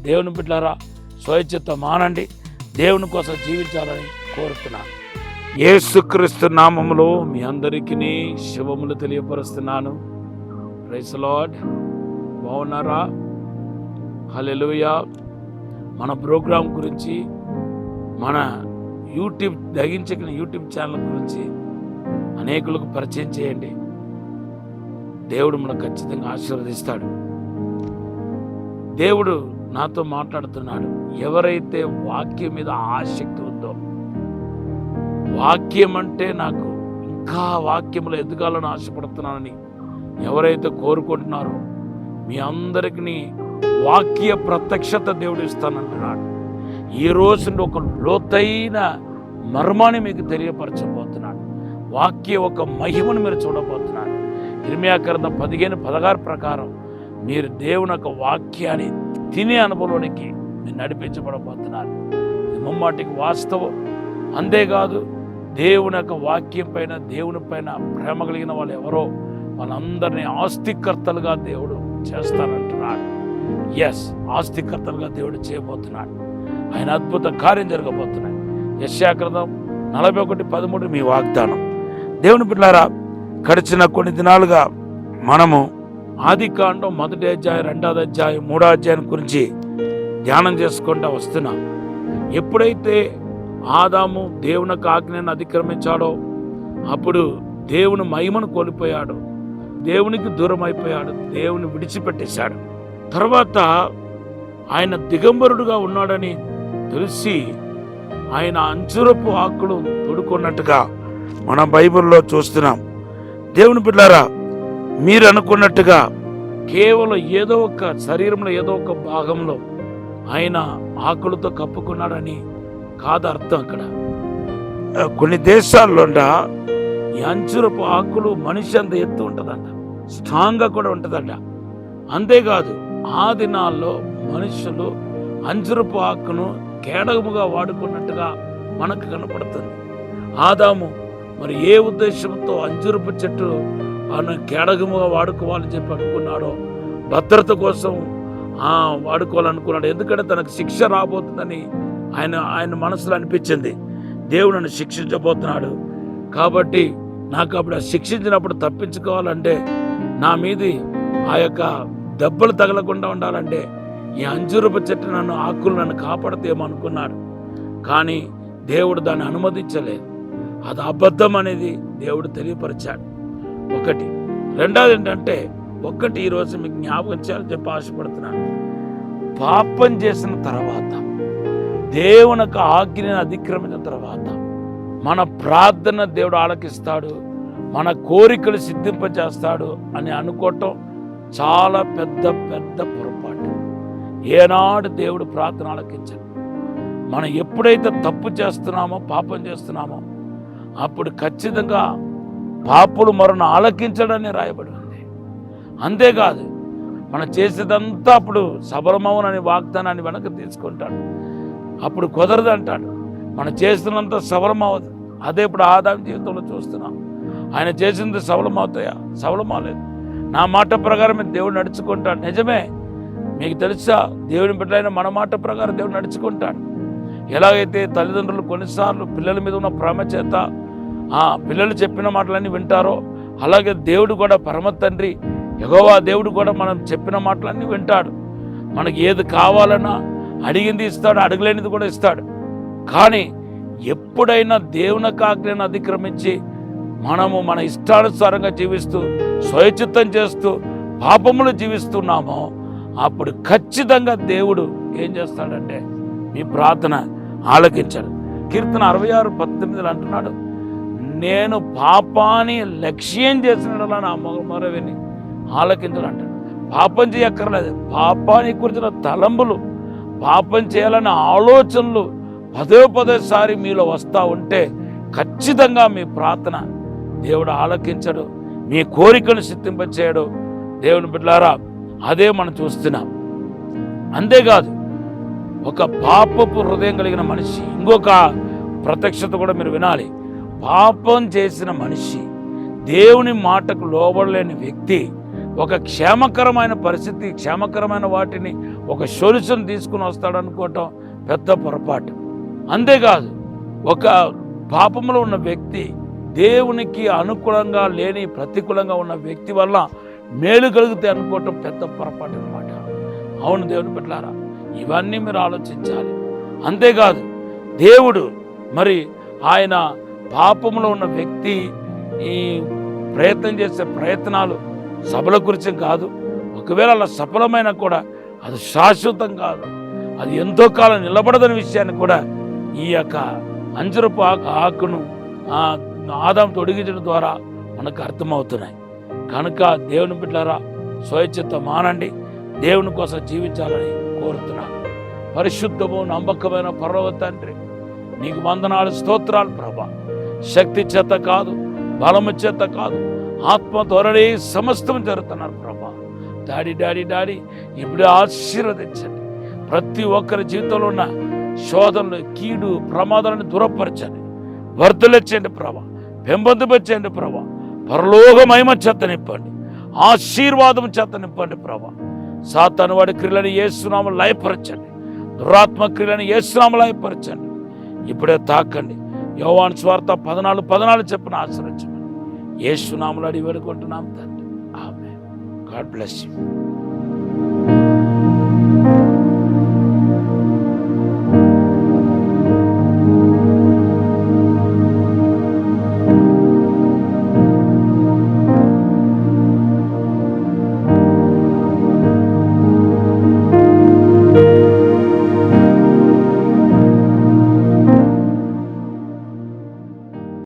దేవుని బిడ్డలారా, స్వచ్ఛత మానండి, దేవుని కోసం జీవించాలని కోరుతున్నాను. యేసుక్రీస్తు నామములో మీ అందరికీ శుభములు తెలియపరుస్తున్నాను. Praise the Lord. బాగున్నారా? హల్లెలూయా. మన ప్రోగ్రాం గురించి, మన దగించిన యూట్యూబ్ ఛానల్ గురించి అనేకులకు పరిచయం చేయండి. దేవుడు మనకు ఖచ్చితంగా ఆశీర్వదిస్తాడు. దేవుడు నాతో మాట్లాడుతున్నాడు. ఎవరైతే వాక్యం మీద ఆసక్తి ఉందో, వాక్యం అంటే నాకు ఇంకా వాక్యంలో ఎదగాలని ఆశపడుతున్నానని ఎవరైతే కోరుకుంటున్నారో మీ అందరికీ వాక్య ప్రత్యక్షత దేవుడు ఇస్తానంటున్నాడు. ఈ రోజు ఒక లోతైన మర్మాన్ని మీకు తెలియపరచబోతున్నాడు. వాక్య ఒక మహిమను మీరు చూడబోతున్నారు. ఇర్మియా గ్రంథం 15:16 ప్రకారం మీరు దేవుని యొక్క వాక్యాన్ని తినే అనుభవంలోనికి మీరు నడిపించబడబోతున్నారు. ఇది ముమ్మాటికి వాస్తవం. అంతేకాదు, దేవుని యొక్క వాక్యం పైన, దేవుని పైన ప్రేమ కలిగిన వాళ్ళు ఎవరో వాళ్ళందరినీ ఆస్తికర్తలుగా దేవుడు చేస్తానంటున్నాడు. ఎస్, ఆస్తికర్తలుగా దేవుడు చేయబోతున్నాడు. ఆయన అద్భుత కార్యం జరగబోతున్నాయి. యెషయా గ్రంథం 41:13 మీ వాగ్దానం. దేవుని బిడ్డలారా, గడిచిన కొన్ని దినాలుగా మనము ఆదికాండం 1వ అధ్యాయం, 2వ అధ్యాయం, 3వ అధ్యాయం గురించి ధ్యానం చేసుకుంటూ వస్తున్నాం. ఎప్పుడైతే ఆదాము దేవుని యొక్క ఆజ్ఞను అతిక్రమించాడో అప్పుడు దేవుని మహిమను కోల్పోయాడు, దేవునికి దూరం అయిపోయాడు, దేవుని విడిచిపెట్టేశాడు. తర్వాత ఆయన దిగంబరుడుగా ఉన్నాడని తెలిసి ఆయన అంచురపు ఆకులు తొడుకున్నట్టుగా మన బైబిల్లో చూస్తున్నాం. దేవుని బిడ్డలారా, మీరు అనుకున్నట్టుగా కేవలం ఏదో ఒక శరీరంలో ఏదో ఒక భాగంలో ఆయన ఆకులతో కప్పుకున్నాడని కాదు అర్థం. అక్కడ కొన్ని దేశాల్లో ఈ అంచురపు ఆకులు మనిషి అంత ఎత్తు ఉంటుందంట, స్ట్రాంగ్గా కూడా ఉంటుందంట. అంతేకాదు, ఆ దినాల్లో మనుషులు అంచురపు ఆకును కేడముగా వాడుకున్నట్టుగా మనకు కనపడుతుంది. ఆదాము మరి ఏ ఉద్దేశంతో అంజురపు చెట్టు కేడగముగా వాడుకోవాలని చెప్పి అనుకున్నాడో, భద్రత కోసం వాడుకోవాలనుకున్నాడు. ఎందుకంటే తనకు శిక్ష రాబోతుందని ఆయన మనసులో అనిపించింది. దేవుడు నన్ను శిక్షించబోతున్నాడు కాబట్టి నాకు అప్పుడు శిక్షించినప్పుడు తప్పించుకోవాలంటే, నా మీది ఆ యొక్క దెబ్బలు తగలకుండా ఉండాలంటే ఈ అంజురపు చెట్టు ఆకులు కాపాడతేమో అనుకున్నాడు. కానీ దేవుడు దాన్ని అనుమతించలేదు. అది అబద్ధం అనేది దేవుడు తెలియపరిచాడు. ఒకటి. రెండవది ఏంటంటే, ఈరోజు మీకు జ్ఞాపకం చేయాలని చెప్పి ఆశపడుతున్నాను. పాపం చేసిన తర్వాత, దేవుని యొక్క ఆజ్ఞను అతిక్రమించిన తర్వాత మన ప్రార్థన దేవుడు ఆలకిస్తాడు, మన కోరికలు సిద్ధింపజేస్తాడు అని అనుకోవటం చాలా పెద్ద పొరపాటు. ఏనాడు దేవుడు ప్రార్థన ఆలకించడు. మనం ఎప్పుడైతే తప్పు చేస్తున్నామో, పాపం చేస్తున్నామో అప్పుడు ఖచ్చితంగా పాపులు మరణ ఆలకించడని రాయబడి ఉంది. అంతేకాదు, మనం చేసేదంతా అప్పుడు సఫలమవునని వాగ్దానాన్ని వెనక్కి తీసుకుంటాడు. అప్పుడు కుదరదు అంటాడు. మనం చేస్తున్నంత సఫలమవుతుంది. అదే ఇప్పుడు ఆదాము జీవితంలో చూస్తున్నాం. ఆయన చేసింది సఫలమవుతాయా? సఫలమవలేదు. నా మాట ప్రకారం దేవుడు నడుచుకుంటాడు. నిజమే, మీకు తెలుసా, దేవుని బిడ్డలైన మన మాట ప్రకారం దేవుడు నడుచుకుంటాడు. ఎలాగైతే తల్లిదండ్రులు కొన్నిసార్లు పిల్లల మీద ఉన్న ప్రేమ చేత పిల్లలు చెప్పిన మాటలన్నీ వింటారో, అలాగే దేవుడు కూడా, పరమ తండ్రి యెహోవా దేవుడు కూడా మనం చెప్పిన మాటలన్నీ వింటాడు. మనకి ఏది కావాలన్నా అడిగింది ఇస్తాడు, అడగలేనిది కూడా ఇస్తాడు. కానీ ఎప్పుడైనా దేవుని ఆజ్ఞను అతిక్రమించి మనము మన ఇష్టానుసారంగా జీవిస్తూ, స్వయచిత్తం చేస్తూ, పాపములు జీవిస్తున్నామో అప్పుడు ఖచ్చితంగా దేవుడు ఏం చేస్తాడంటే మీ ప్రార్థన ఆలకించాడు. కీర్తన 66:19 అంటున్నాడు, నేను పాపాన్ని లక్ష్యం చేసినలా నా మొర విని ఆలకించడు అంటాడు. పాపం చేయక్కర్లేదు, పాపానికి గురించిన తలంపులు, పాపం చేయాలనే ఆలోచనలు పదే మీలో వస్తూ ఉంటే ఖచ్చితంగా మీ ప్రార్థన దేవుడు ఆలకించడు, మీ కోరికను సిద్ధింపచేయడు. దేవుని బిడ్డలారా, అదే మనం చూస్తున్నాం. అంతేకాదు, ఒక పాపపు హృదయం కలిగిన మనిషి, ఇంకొక ప్రత్యక్షత కూడా మీరు వినాలి. పాపం చేసిన మనిషి, దేవుని మాటకు లోబడలేని వ్యక్తి ఒక క్షేమకరమైన పరిస్థితి, క్షేమకరమైన వాటిని ఒక సొల్యూషన్ తీసుకుని వస్తాడు అనుకోవటం పెద్ద పొరపాటు. అంతేకాదు, ఒక పాపంలో ఉన్న వ్యక్తి దేవునికి అనుకూలంగా లేని ప్రతికూలంగా ఉన్న వ్యక్తి వల్ల మేలు కలిగితే అనుకోవటం పెద్ద పొరపాటు అన్నమాట. అవును దేవుని బిడ్డలారా, ఇవన్నీ మీరు ఆలోచించాలి. అంతేకాదు, దేవుడు మరి ఆయన పాపంలో ఉన్న వ్యక్తి ఈ ప్రయత్నం చేసే ప్రయత్నాలు సఫల గురించి కాదు. ఒకవేళ అలా సఫలమైనా కూడా అది శాశ్వతం కాదు, అది ఎంతో కాలం నిలబడదని విషయాన్ని కూడా ఈ యొక్క అంజరపు ఆకును ఆదాము తొడిగించడం ద్వారా మనకు అర్థమవుతున్నాయి. కనుక దేవుని బిడ్డలారా, స్వేచ్ఛత మానండి, దేవుని కోసం జీవించాలని కోరుతున్నాను. పరిశుద్ధము నమ్మకమైన పరలోక తండ్రి, నీకు వందనాలు, స్తోత్రాలు ప్రభా. శక్తి చేత కాదు, బలము చేత కాదు, ఆత్మ ధోరణి సమస్తం జరుగుతున్నారు ప్రభా. డాడీ ఇప్పుడే ఆశీర్వదించండి. ప్రతి ఒక్కరి జీవితంలో ఉన్న శోధనలు, కీడు, ప్రమాదాలను దూరపరచండి, వర్ధలించండి ప్రభా, పెంపొందించండి ప్రభా. పరలోక మహిమ చేత నింపండి, ఆశీర్వాదం చేత నింపండి ప్రభా. సాతాను వాడి క్రియలను యేసునామములో లయపరచండి, దురాత్మ క్రియలను యేసునామములో లయపరచండి. ఇప్పుడే తాకండి. యోహాను సువార్త 14:14 చెప్పిన ఆశ్రయించమని యేసునామములో అడిగి వేడుకుంటున్నాం తండ్రి. ఆమేన్. God bless you.